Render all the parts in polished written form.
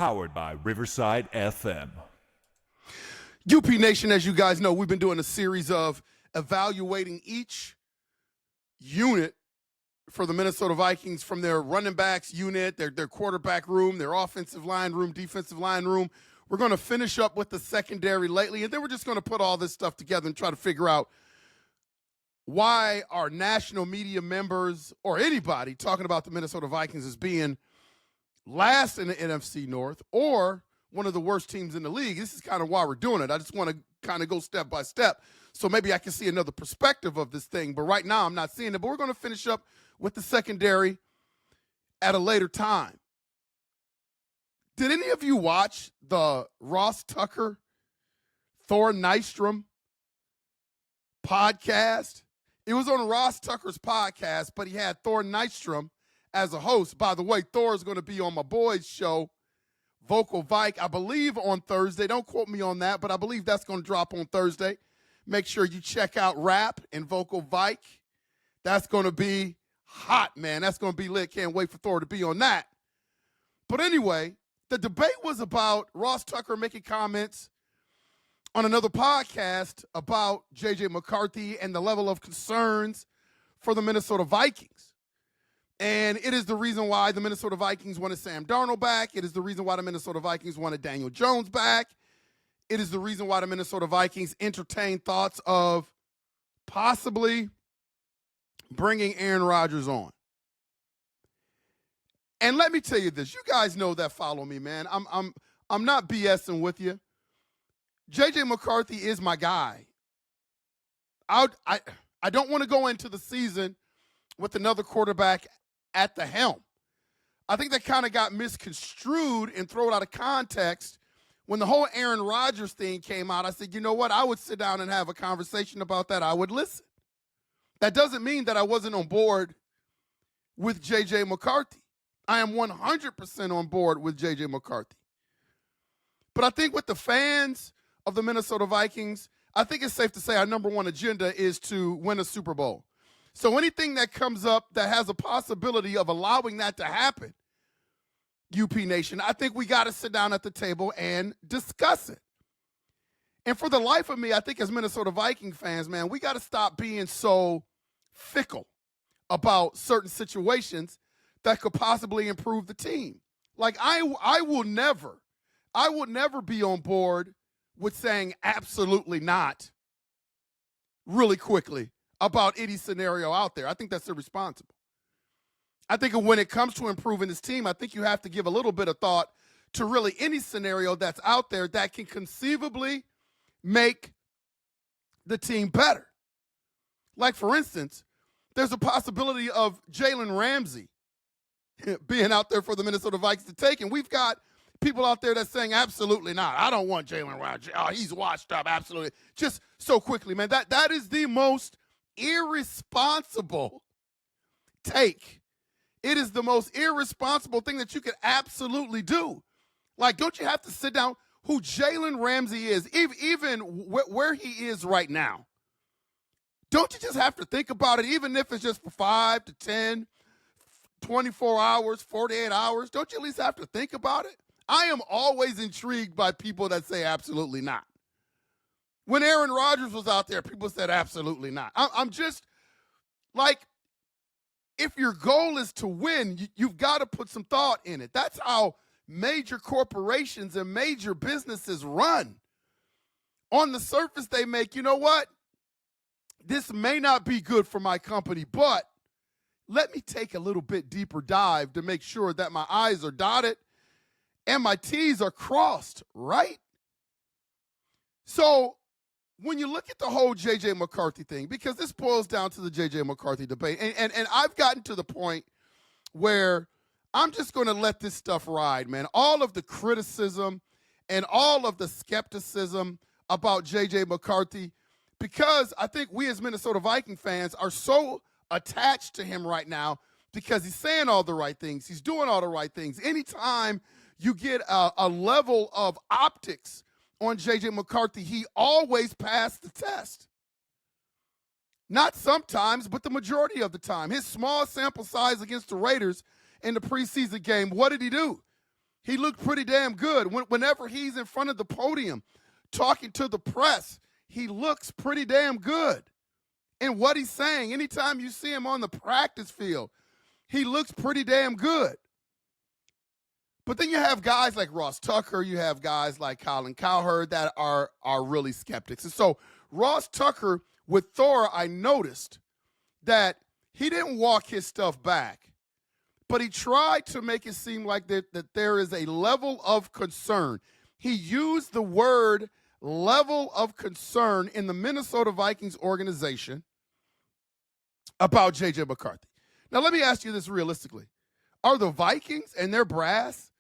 powered by Riverside FM. UP Nation, as you guys know, we've been doing a series of evaluating each unit for the Minnesota Vikings, from their running backs unit, their quarterback room, their offensive line room, defensive line room. We're going to finish up with the secondary lately, and then we're just going to put all this stuff together and try to figure out why our national media members or anybody talking about the Minnesota Vikings as being last in the NFC North or one of the worst teams in the league. This is kind of why we're doing it. I just want to kind of go step by step so maybe I can see another perspective of this thing. But right now I'm not seeing it. But we're going to finish up with the secondary at a later time. Did any of you watch the Ross Tucker, Thor Nystrom podcast? It was on Ross Tucker's podcast, but he had Thor Nystrom as a host. By the way, Thor is going to be on my boy's show, Vocal Vike, I believe on Thursday. Don't quote me on that, but I believe that's going to drop on Thursday. Make sure you check out Rap and Vocal Vike. That's going to be hot, man. That's going to be lit. Can't wait for Thor to be on that. But anyway, the debate was about Ross Tucker making comments on another podcast about J.J. McCarthy and the level of concerns for the Minnesota Vikings. And it is the reason why the Minnesota Vikings wanted Sam Darnold back. It is the reason why the Minnesota Vikings wanted Daniel Jones back. It is the reason why the Minnesota Vikings entertained thoughts of possibly bringing Aaron Rodgers on. And let me tell you this. You guys know that follow me, man. I'm not BSing with you. J.J. McCarthy is my guy. I don't want to go into the season with another quarterback at the helm. I think that kind of got misconstrued and thrown out of context when the whole Aaron Rodgers thing came out. I said, you know what? I would sit down and have a conversation about that. I would listen. That doesn't mean that I wasn't on board with J.J. McCarthy. I am 100% on board with J.J. McCarthy. But I think with the fans of the Minnesota Vikings, I think it's safe to say our number one agenda is to win a Super Bowl. So anything that comes up that has a possibility of allowing that to happen, UP Nation, I think we got to sit down at the table and discuss it. And for the life of me, I think as Minnesota Viking fans, man, we got to stop being so fickle about certain situations that could possibly improve the team. Like I will never be on board with saying absolutely not really quickly about any scenario out there. I think that's irresponsible. I think when it comes to improving this team, I think you have to give a little bit of thought to really any scenario that's out there that can conceivably make the team better. Like, for instance, there's a possibility of Jalen Ramsey being out there for the Minnesota Vikings to take, and we've got people out there that's saying absolutely not. I don't want Jalen Ramsey. Oh, he's washed up. Absolutely. Just so quickly, man. That is the most irresponsible take. It is the most irresponsible thing that you could absolutely do. Like, don't you have to sit down who Jalen Ramsey is, even where he is right now? Don't you just have to think about it, even if it's just for 5 to 10, 24 hours, 48 hours? Don't you at least have to think about it? I am always intrigued by people that say absolutely not. When Aaron Rodgers was out there, people said absolutely not. I'm just like, if your goal is to win, you've got to put some thought in it. That's how major corporations and major businesses run. On the surface, they make, you know what? This may not be good for my company, but let me take a little bit deeper dive to make sure that my I's are dotted and my T's are crossed, right? So when you look at the whole J.J. McCarthy thing, because this boils down to the J.J. McCarthy debate, and I've gotten to the point where I'm just going to let this stuff ride, man. All of the criticism and all of the skepticism about J.J. McCarthy, because I think we as Minnesota Viking fans are so attached to him right now because he's saying all the right things. He's doing all the right things. Anytime you get a level of optics on J.J. McCarthy, he always passed the test. Not sometimes, but the majority of the time. His small sample size against the Raiders in the preseason game, what did he do? he looked pretty damn good. Whenever he's in front of the podium talking to the press, he looks pretty damn good in what he's saying. Anytime you see him on the practice field, he looks pretty damn good. But then you have guys like Ross Tucker, you have guys like Colin Cowherd that are really skeptics. And so Ross Tucker with Thor, I noticed that he didn't walk his stuff back, but he tried to make it seem like that there is a level of concern. He used the word level of concern in the Minnesota Vikings organization about J.J. McCarthy. Now, let me ask you this realistically. Are the Vikings and their brass,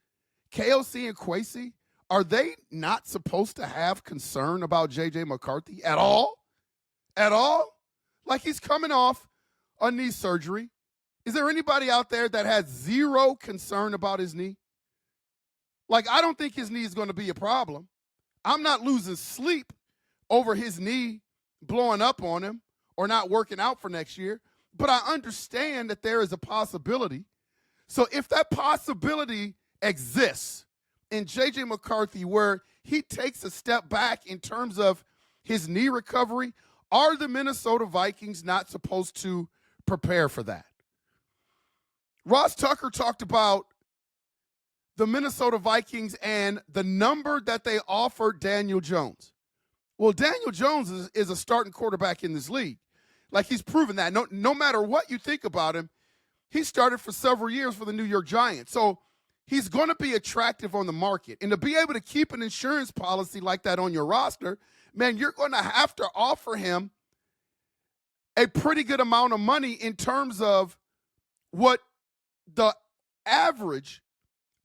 KOC and Kwesi, are they not supposed to have concern about J.J. McCarthy at all? At all? Like, he's coming off a knee surgery. Is there anybody out there that has zero concern about his knee? Like, I don't think his knee is going to be a problem. I'm not losing sleep over his knee blowing up on him or not working out for next year. But I understand that there is a possibility. So if that possibility exists in J.J. McCarthy where he takes a step back in terms of his knee recovery, are the Minnesota Vikings not supposed to prepare for that? Ross Tucker talked about the Minnesota Vikings and the number that they offered Daniel Jones. Well, Daniel Jones is a starting quarterback in this league. Like, he's proven that. No matter what you think about him, he started for several years for the New York Giants. So he's going to be attractive on the market. And to be able to keep an insurance policy like that on your roster, man, you're going to have to offer him a pretty good amount of money in terms of what the average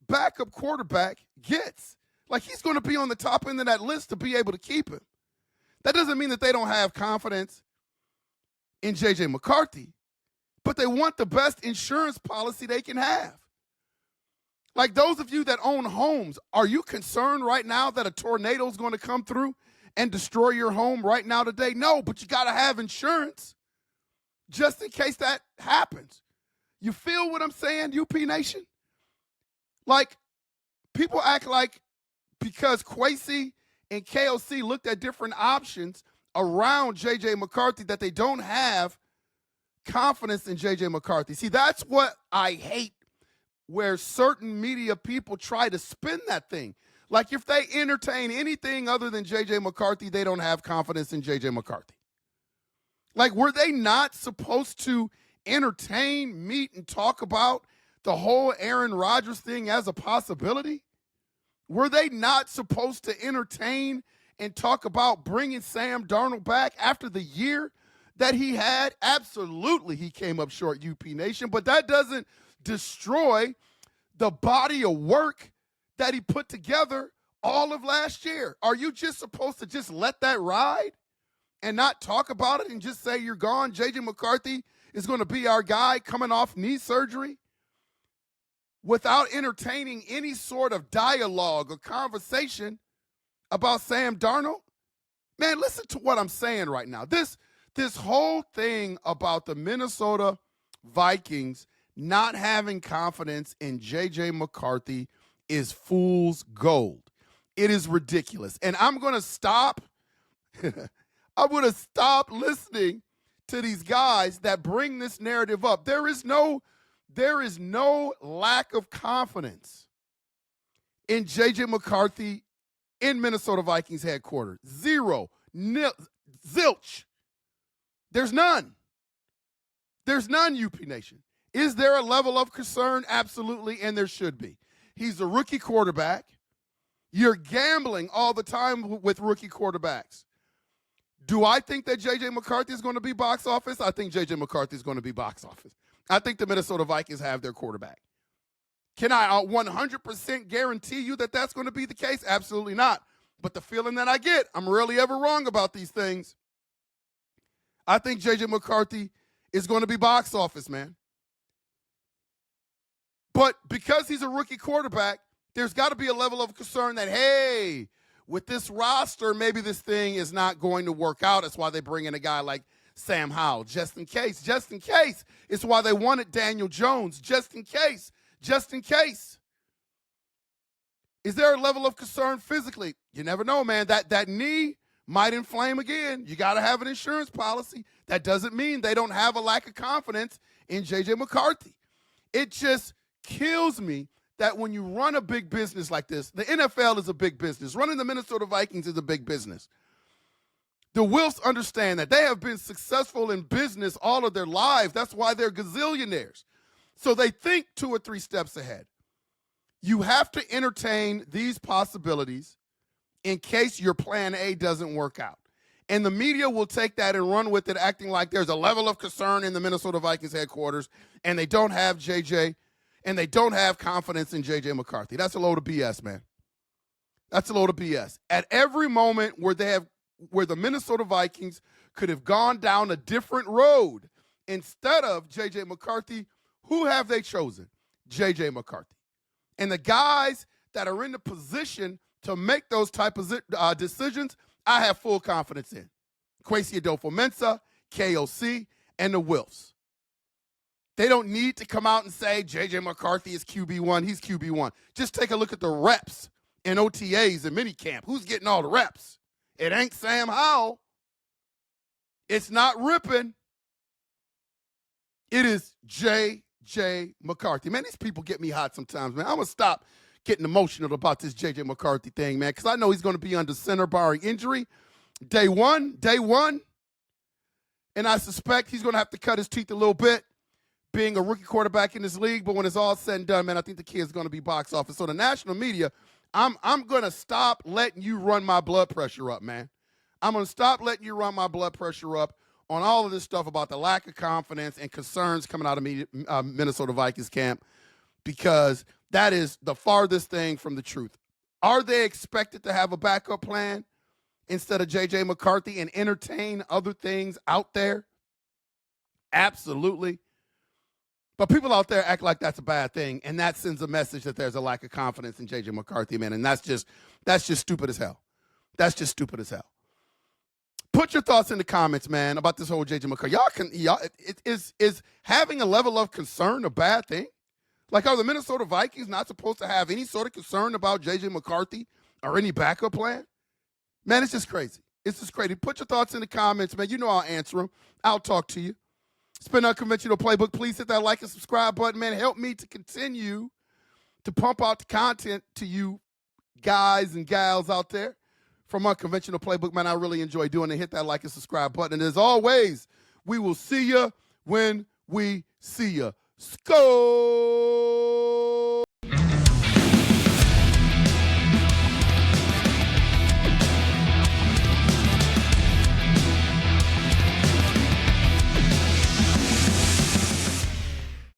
backup quarterback gets. Like, he's going to be on the top end of that list to be able to keep him. That doesn't mean that they don't have confidence in J.J. McCarthy, but they want the best insurance policy they can have. Like, those of you that own homes, are you concerned right now that a tornado is going to come through and destroy your home right now today? No, but you got to have insurance just in case that happens. You feel what I'm saying, UP Nation? Like, people act like because Kwesi and KOC looked at different options around J.J. McCarthy that they don't have confidence in J.J. McCarthy. See, that's what I hate, where certain media people try to spin that thing. Like, if they entertain anything other than J.J. McCarthy, they don't have confidence in J.J. McCarthy. Like, were they not supposed to entertain, meet, and talk about the whole Aaron Rodgers thing as a possibility? Were they not supposed to entertain and talk about bringing Sam Darnold back after the year that he had? Absolutely, he came up short, UP Nation, but that doesn't destroy the body of work that he put together all of last year. Are you just supposed to just let that ride and not talk about it and just say you're gone? J.J. McCarthy is going to be our guy coming off knee surgery without entertaining any sort of dialogue or conversation about Sam Darnold? Man, listen to what I'm saying right now. This whole thing about the Minnesota Vikings not having confidence in J.J. McCarthy is fool's gold. It is ridiculous. And I'm going to stop. I'm going to stop listening to these guys that bring this narrative up. There is no lack of confidence in J.J. McCarthy in Minnesota Vikings headquarters. Zero. Nil. Zilch. There's none. There's none, UP Nation. Is there a level of concern? Absolutely, and there should be. He's a rookie quarterback. You're gambling all the time with rookie quarterbacks. Do I think that J.J. McCarthy is going to be box office? I think J.J. McCarthy is going to be box office. I think the Minnesota Vikings have their quarterback. Can I 100% guarantee you that that's going to be the case? Absolutely not. But the feeling that I get, I'm rarely ever wrong about these things. I think J.J. McCarthy is going to be box office, man. But because he's a rookie quarterback, there's got to be a level of concern that, hey, with this roster, maybe this thing is not going to work out. That's why they bring in a guy like Sam Howell, just in case. Just in case. It's why they wanted Daniel Jones, just in case. Just in case. Is there a level of concern physically? You never know, man. That knee might inflame again. You got to have an insurance policy. That doesn't mean they don't have a lack of confidence in J.J. McCarthy. It just kills me that when you run a big business like this, the NFL is a big business. Running the Minnesota Vikings is a big business. The Wilfs understand that. They have been successful in business all of their lives. That's why they're gazillionaires. So they think 2 or 3 steps ahead. You have to entertain these possibilities in case your plan A doesn't work out. And the media will take that and run with it, acting like there's a level of concern in the Minnesota Vikings headquarters, and they don't have JJ, and they don't have confidence in JJ McCarthy. That's a load of BS, man. That's a load of BS. At every moment where the Minnesota Vikings could have gone down a different road, instead of JJ McCarthy, who have they chosen? JJ McCarthy. And the guys that are in the position to make those type of decisions, I have full confidence in. Kwesi Adofo-Mensah, KOC, and the Wilfs. They don't need to come out and say J.J. McCarthy is QB1. He's QB1. Just take a look at the reps in OTAs and minicamp. Who's getting all the reps? It ain't Sam Howell. It's not Rippin. It is J.J. McCarthy. Man, these people get me hot sometimes, man. I'm going to stop getting emotional about this J.J. McCarthy thing, man, because I know he's going to be under center barring injury. Day one, and I suspect he's going to have to cut his teeth a little bit being a rookie quarterback in this league, but when it's all said and done, man, I think the kid's going to be box office. So the national media, I'm going to stop letting you run my blood pressure up, man. I'm going to stop letting you run my blood pressure up on all of this stuff about the lack of confidence and concerns coming out of Minnesota Vikings camp, because that is the farthest thing from the truth. Are they expected to have a backup plan instead of J.J. McCarthy and entertain other things out there? Absolutely. But people out there act like that's a bad thing, and that sends a message that there's a lack of confidence in J.J. McCarthy, man, and that's just stupid as hell. That's just stupid as hell. Put your thoughts in the comments, man, about this whole J.J. McCarthy. Is having a level of concern a bad thing? Like, are the Minnesota Vikings not supposed to have any sort of concern about J.J. McCarthy or any backup plan? Man, it's just crazy. It's just crazy. Put your thoughts in the comments, man. You know I'll answer them. I'll talk to you. It's been Unconventional Playbook. Please hit that like and subscribe button, man. Help me to continue to pump out the content to you guys and gals out there from Unconventional Playbook, man. I really enjoy doing it. Hit that like and subscribe button. And as always, we will see you when we see you. Skol!